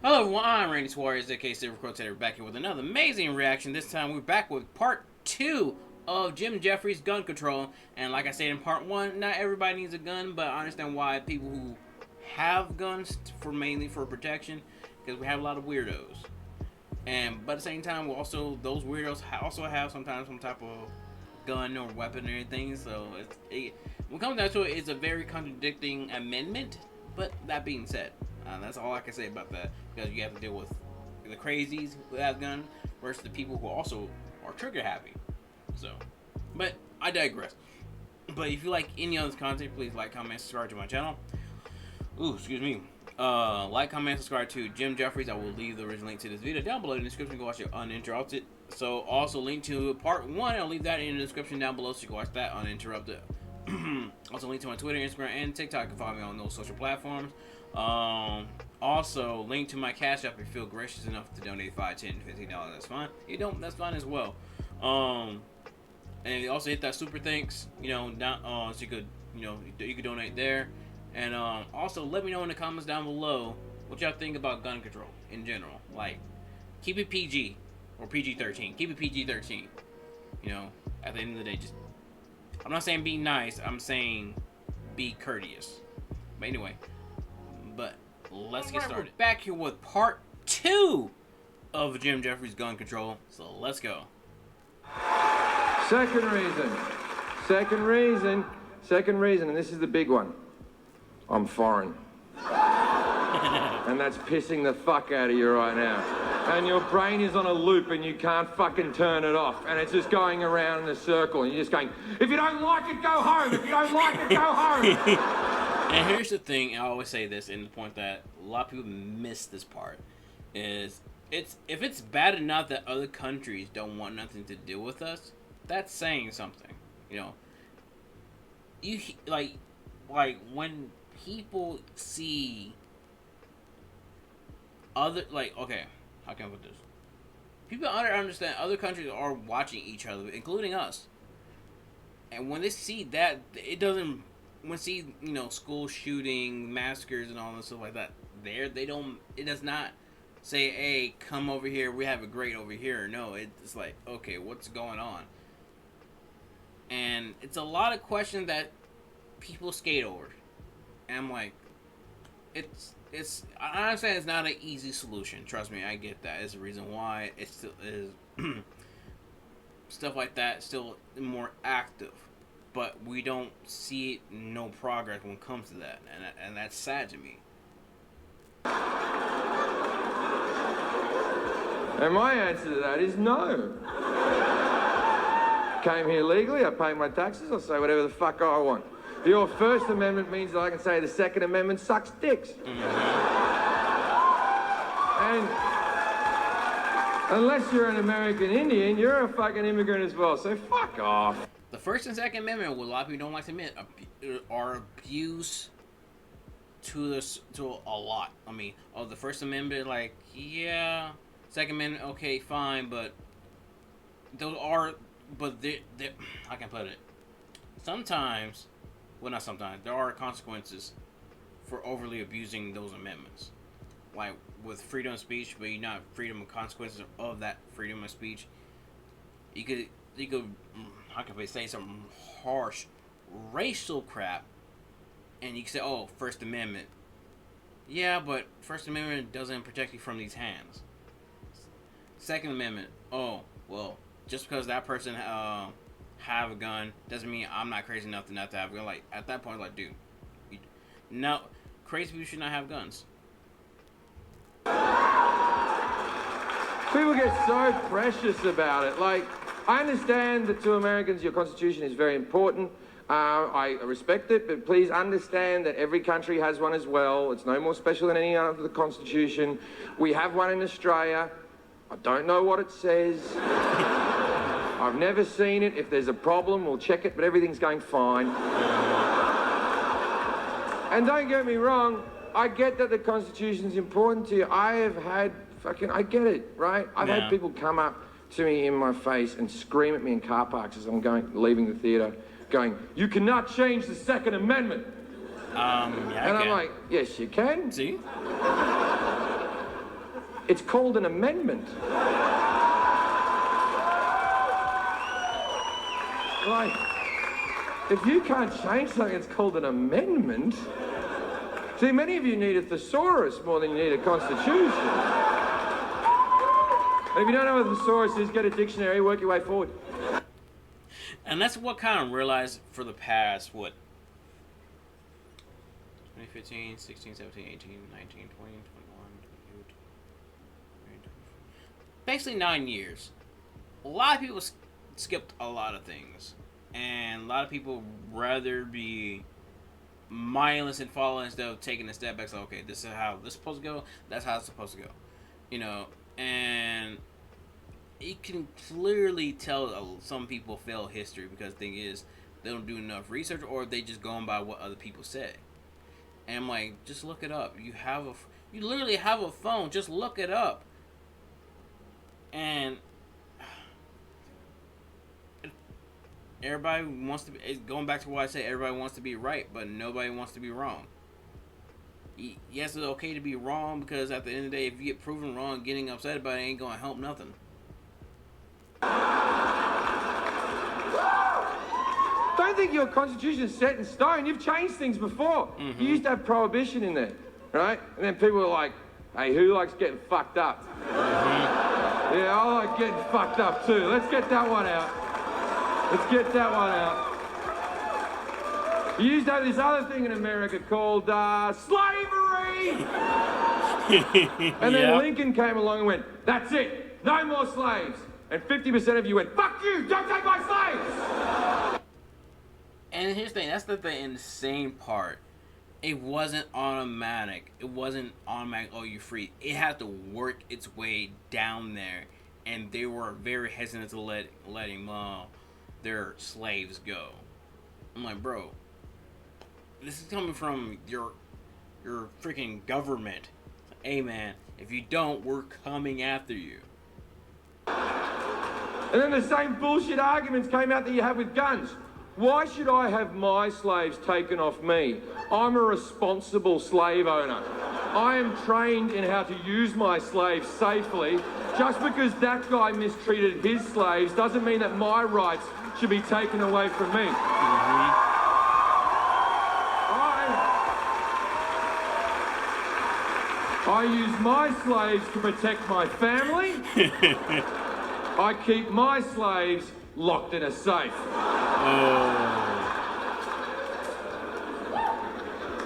Hello everyone, I'm Randy Suarez, aka Silva Crow Reacts, back here with another amazing reaction. This time we're back with part 2 of Jefferies Gun Control. And like I said in part 1, not everybody needs a gun, but I understand why people who have guns mainly for protection, because we have a lot of weirdos. But at the same time, those weirdos also have sometimes some type of gun or weapon or anything. So when it comes down to it, it's a very contradicting amendment. But that being said, that's all I can say about that, because you have to deal with the crazies who have guns versus the people who also are trigger happy. So, but I digress. But if you like any other content, please like, comment, subscribe to my channel. Ooh, excuse me. Like, comment, subscribe to Jeffries. I will leave the original link to this video down below in the description. Go watch it uninterrupted. So also link to part 1. I'll leave that in the description down below so you can watch that uninterrupted. Also link to my Twitter, Instagram, and TikTok. You can follow me on those social platforms. Also link to my Cashapp if you feel gracious enough to donate $5, $10, $15. That's fine. You don't, that's fine as well. And also hit that super thanks, down, so you could, you could donate there. And also let me know in the comments down below what y'all think about gun control in general. Like, keep it PG or PG-13. Keep it PG-13. At the end of the day, just, I'm not saying be nice, I'm saying be courteous. But anyway, let's get started. We're back here with part 2 of Jefferies Gun Control. So let's go. Second reason, and this is the big one. I'm foreign. And that's pissing the fuck out of you right now. And your brain is on a loop and you can't fucking turn it off. And it's just going around in a circle and you're just going, if you don't like it, go home. If you don't like it, go home. And here's the thing, I always say this, and the point that a lot of people miss this part, is if it's bad enough that other countries don't want nothing to do with us, that's saying something. You like when people see other, okay, how can I put this? People understand other countries are watching each other, including us. And when they see that, it doesn't, school shooting, massacres, and all this stuff like that, it does not say, hey, come over here, we have it great over here. No, it's like, okay, what's going on? And it's a lot of questions that people skate over. And I'm like, I understand it's not an easy solution. Trust me, I get that. It's the reason why it still is stuff like that still more active. But we don't see no progress when it comes to that. And that's sad to me. And my answer to that is no. Came here legally, I pay my taxes, I'll say whatever the fuck I want. Your First Amendment means that I can say the Second Amendment sucks dicks. And unless you're an American Indian, you're a fucking immigrant as well, so fuck off. The First and Second Amendment, what a lot of people don't like to admit, are abused to a lot. I mean, the First Amendment, like, yeah, Second Amendment, okay, fine, but those are, I can put it, sometimes, well, not sometimes, there are consequences for overly abusing those amendments. Like with freedom of speech, but you're not freedom of consequences of that freedom of speech. You could, how can I say, some harsh racial crap, and you can say, oh, First Amendment. Yeah, but First Amendment doesn't protect you from these hands. Second Amendment, oh, well, just because that person have a gun doesn't mean I'm not crazy enough to not to have a gun. Like, at that point, like, dude, no, crazy people should not have guns. People get so precious about it. Like, I understand that to Americans your Constitution is very important. I respect it, but please understand that every country has one as well. It's no more special than any other Constitution. We have one in Australia. I don't know what it says. I've never seen it. If there's a problem, we'll check it, but everything's going fine. And don't get me wrong, I get that the Constitution's important to you. I get it, right? I've had people come up to me in my face and scream at me in car parks as I'm leaving the theatre, going, you cannot change the Second Amendment. Yeah, and I'm like, yes, you can. See? It's called an amendment. Like, if you can't change something, it's called an amendment. See, many of you need a thesaurus more than you need a constitution. And if you don't know what a thesaurus is, get a dictionary, work your way forward. And that's what kind of realized for the past, what, 2015, 16, 17, 18, 19, 20, 21, 22, basically 9 years. A lot of people skipped a lot of things. And a lot of people rather be mindless and follow instead of taking a step back. So, okay, this is how this is supposed to go. That's how it's supposed to go. You know, and you can clearly tell some people fail history because the thing is, they don't do enough research or they just going by what other people say. And I'm like, just look it up. You literally have a phone. Just look it up. And everybody wants to be, going back to what I say, everybody wants to be right, but nobody wants to be wrong. Yes, it's okay to be wrong because at the end of the day, if you get proven wrong, getting upset about it ain't going to help nothing. Don't think your constitution is set in stone. You've changed things before. Mm-hmm. You used to have prohibition in there, right? And then people were like, hey, who likes getting fucked up? Mm-hmm. Yeah, I like getting fucked up too. Let's get that one out. Let's get that one out. You used to have this other thing in America called slavery! And then Lincoln came along and went, that's it, no more slaves. And 50% of you went, fuck you, don't take my slaves! And here's the thing, that's the insane part. It wasn't automatic. It wasn't automatic, oh, you're free. It had to work its way down there. And they were very hesitant to letting their slaves go. I'm like, bro, this is coming from your freaking government. Hey man, if you don't, we're coming after you. And then the same bullshit arguments came out that you have with guns. Why should I have my slaves taken off me? I'm a responsible slave owner. I am trained in how to use my slaves safely. Just because that guy mistreated his slaves doesn't mean that my rights should be taken away from me. I use my slaves to protect my family. I keep my slaves locked in a safe.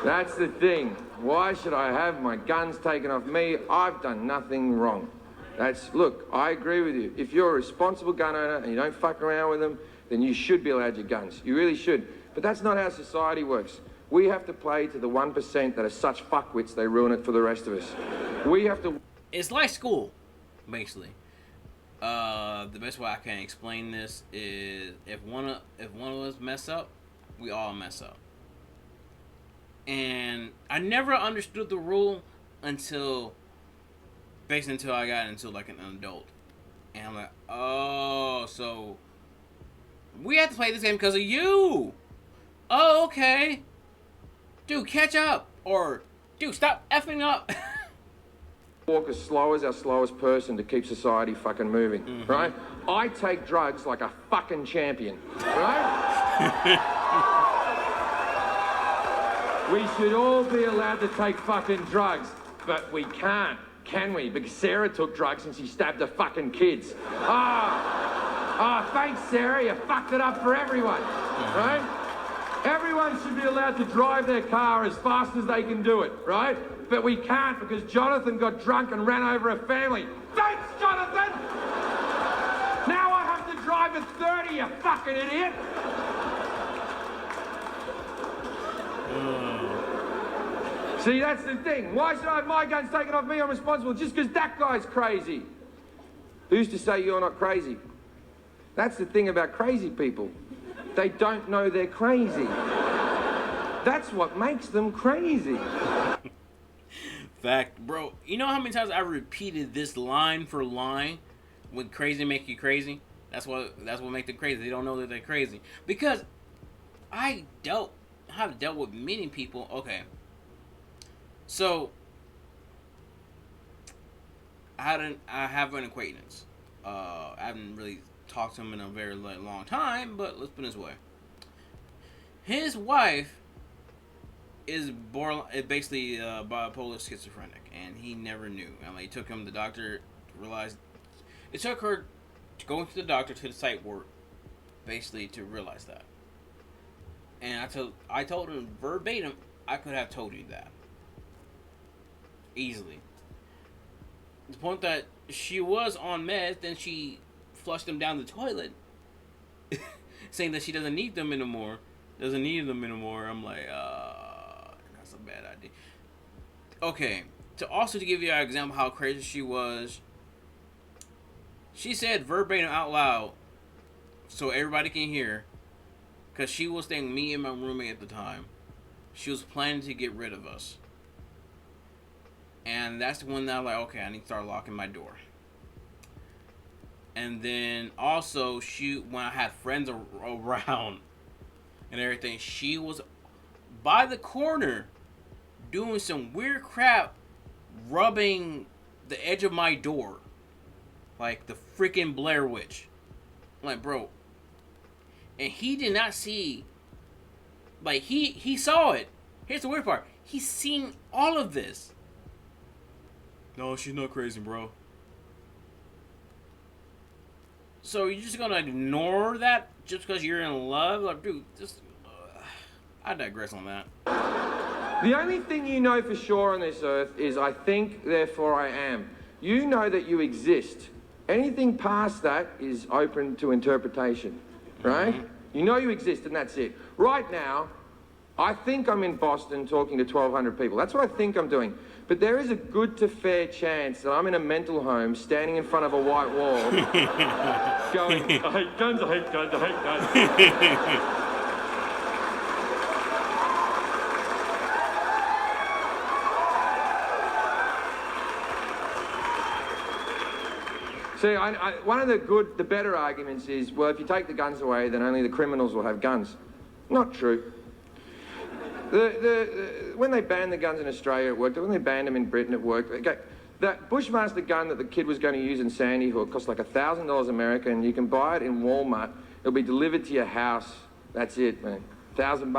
That's the thing. Why should I have my guns taken off me? I've done nothing wrong. Look, I agree with you. If you're a responsible gun owner and you don't fuck around with them, then you should be allowed your guns. You really should. But that's not how society works. We have to play to the 1% that are such fuckwits they ruin it for the rest of us. We have to... It's like school, basically. The best way I can explain this is if one of us mess up, we all mess up. And I never understood the rule until I got into like an adult. And I'm like, oh, so we have to play this game because of you. Oh, okay. Dude, catch up. Or, dude, stop effing up. Walk as slow as our slowest person to keep society fucking moving, right? I take drugs like a fucking champion, right? We should all be allowed to take fucking drugs, but we can't, can we? Because Sarah took drugs and she stabbed her fucking kids. Thanks, Sarah, you fucked it up for everyone, right? Everyone should be allowed to drive their car as fast as they can do it, right? But we can't because Jonathan got drunk and ran over a family. Thanks, Jonathan! Now I have to drive at 30, you fucking idiot! See, that's the thing. Why should I have my guns taken off me? I'm responsible just because that guy's crazy. Who's to say you're not crazy? That's the thing about crazy people. They don't know they're crazy. That's what makes them crazy. Fact, bro. You know how many times I repeated this line for line? When crazy make you crazy? That's what makes them crazy. They don't know that they're crazy. Because I have dealt with many people. Okay. So I have an acquaintance. I haven't really talked to him in a very long time, but let's put it this way. His wife is basically bipolar schizophrenic, and he never knew. And like, it took him the doctor to realize. It took her going to the doctor to the site work, basically to realize that. And I told him verbatim, I could have told you that easily. The point that she was on meds, then she flushed them down the toilet, saying that she doesn't need them anymore. I'm like, that's a bad idea. Okay, to give you an example how crazy she was, she said verbatim out loud, so everybody can hear, because she was staying with me and my roommate at the time. She was planning to get rid of us. And that's when that I'm like, okay, I need to start locking my door. And then also, when I had friends around and everything, she was by the corner doing some weird crap, rubbing the edge of my door like the freaking Blair Witch. I'm like, bro. And he did not see. Like, he saw it. Here's the weird part. He's seen all of this. No, she's not crazy, bro. So you're just gonna ignore that just because you're in love? Like, dude, just... I digress on that. The only thing you know for sure on this earth is I think, therefore I am. You know that you exist. Anything past that is open to interpretation, right? Mm-hmm. You know you exist and that's it. Right now, I think I'm in Boston talking to 1,200 people. That's what I think I'm doing. But there is a good to fair chance that I'm in a mental home standing in front of a white wall going, I hate guns, I hate guns, I hate guns. See, one of the better arguments is, well, if you take the guns away, then only the criminals will have guns. Not true. When they banned the guns in Australia, it worked. When they banned them in Britain, it worked. Okay, that Bushmaster gun that the kid was going to use in Sandy Hook cost like $1,000 American. You can buy it in Walmart. It'll be delivered to your house. That's it, man. $1,000.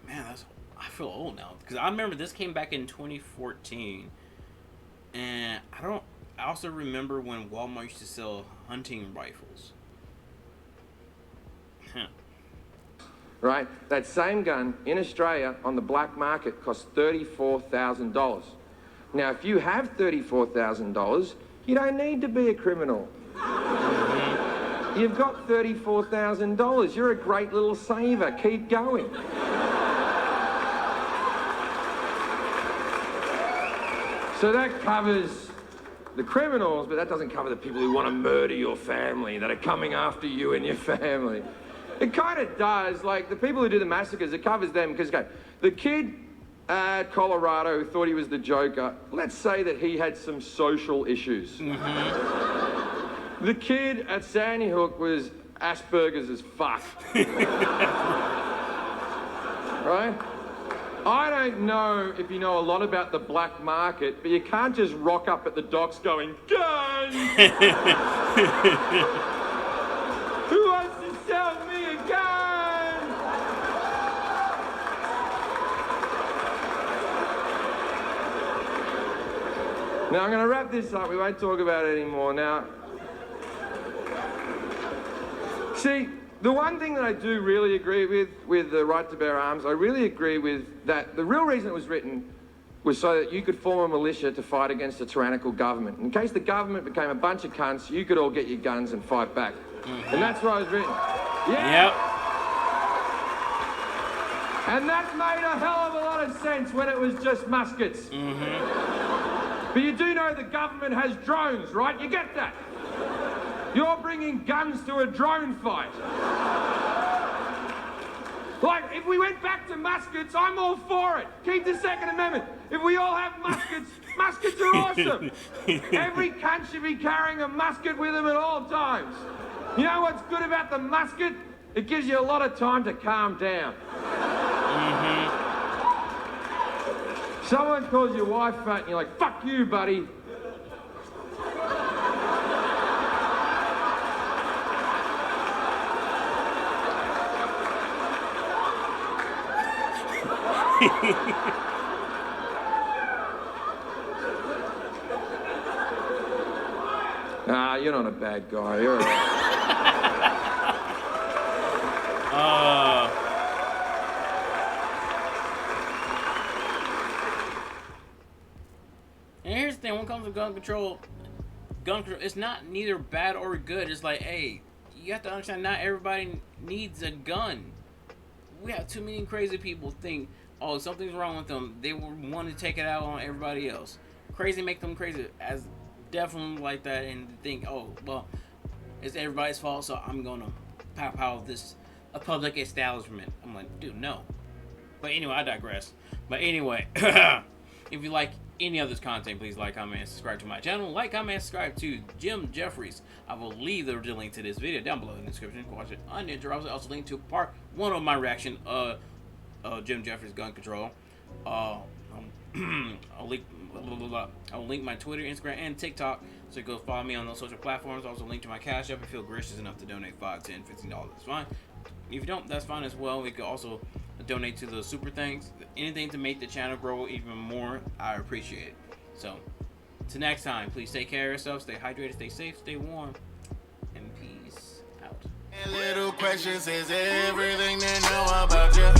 Man, I feel old now because I remember this came back in 2014, and I also remember when Walmart used to sell hunting rifles. Huh. Right? That same gun in Australia on the black market costs $34,000. Now, if you have $34,000, you don't need to be a criminal. You've got $34,000. You're a great little saver. Keep going. So that covers the criminals, but that doesn't cover the people who want to murder your family, that are coming after you and your family. It kind of does. Like, the people who do the massacres, it covers them because, okay, the kid at Colorado who thought he was the Joker, let's say that he had some social issues. Mm-hmm. The kid at Sandy Hook was Asperger's as fuck. Right? I don't know if you know a lot about the black market, but you can't just rock up at the docks going, guns! Who wants to sell me a gun? Now, I'm going to wrap this up. We won't talk about it anymore. Now, see, the one thing that I do really agree with the right to bear arms, I really agree with that. The real reason it was written was so that you could form a militia to fight against a tyrannical government. In case the government became a bunch of cunts, you could all get your guns and fight back. Mm-hmm. And that's why it was written. Yeah. Yep. And that made a hell of a lot of sense when it was just muskets. Mm-hmm. But you do know the government has drones, right? You get that? You're bringing guns to a drone fight. Like, if we went back to muskets, I'm all for it. Keep the Second Amendment. If we all have muskets, muskets are awesome. Every cunt should be carrying a musket with them at all times. You know what's good about the musket? It gives you a lot of time to calm down. Mm-hmm. Someone calls your wife fat and you're like, fuck you, buddy. Nah, you're not a bad guy. You're a... And here's the thing, when it comes to gun control, it's not neither bad or good. It's like, hey, you have to understand not everybody needs a gun. We have too many crazy people think, oh, something's wrong with them. They want to take it out on everybody else. Crazy make them crazy, as definitely like that, and think, oh, well, it's everybody's fault, so I'm gonna pow this a public establishment. I'm like, dude, no. But anyway, I digress. But anyway, if you like any of this content, please like, comment, and subscribe to my channel. Like, comment, and subscribe to Jeffries. I will leave the link to this video down below in the description. You can watch it uninterrupted. Also link to part 1 of my reaction of Jeffries Gun Control. I'll link my Twitter, Instagram, and TikTok, so you go follow me on those social platforms. Also link to my Cashapp if you feel gracious enough to donate $5, $10, $15. It's fine. If you don't, that's fine as well. We could also donate to the super things. Anything to make the channel grow even more, I appreciate it. So, till next time, please take care of yourself, stay hydrated, stay safe, stay warm, and peace out. Little questions is everything they know about you.